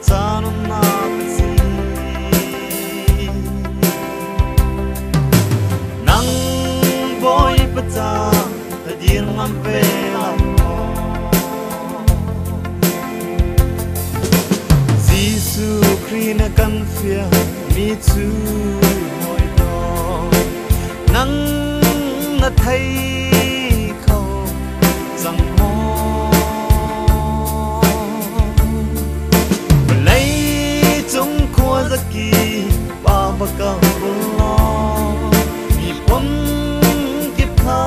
Tan na si nang boy pata dir ngam pe Giêsu Christ na kan fia mi chu moi do nang na thấy khâu rằng mô lấy chúng khua giấc kỳ ba và cả lo mi bom kiếp kha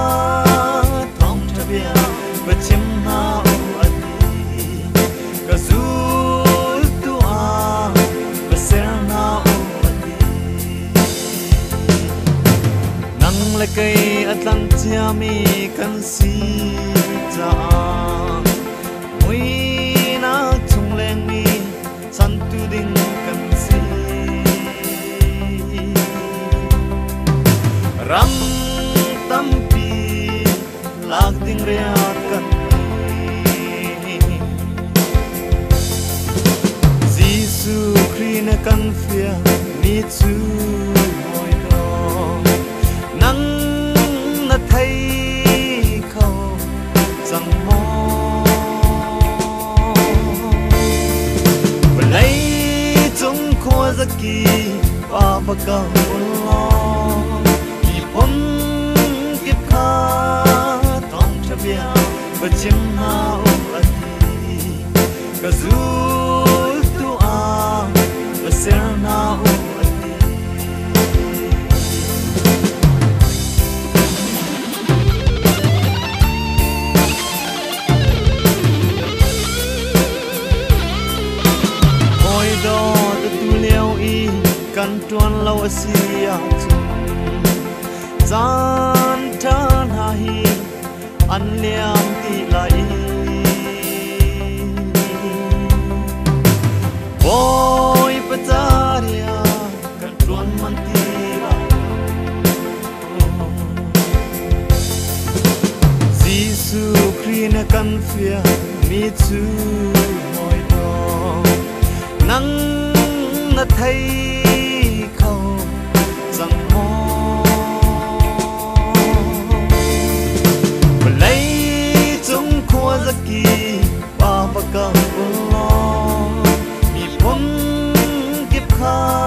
thong cha bia và chim hao adi cả du tu a và ser hao nang le cây Atlantia mi kan si ta mui na chung leng mi san tu ding kan si ram tam pi lag ding ria kan Giêsu Christ na kan fia mi chu moi do nang na thấy khâu rằng mô và lấy chúng khua giấc kỳ và bậc cầu lo vì bom kiếp kha thong cha bia và chim hao adi cả du tu a và ser hao kan tuan lau asia chung zan tan ha hi an liam ti lai boy pataria kan tuan man ti la Giêsu Christ na kan fia mi chu moi do nang na thấy rằng mô và lấy chúng khua giấc kỳ ba và cả lo vì bom kiếp kha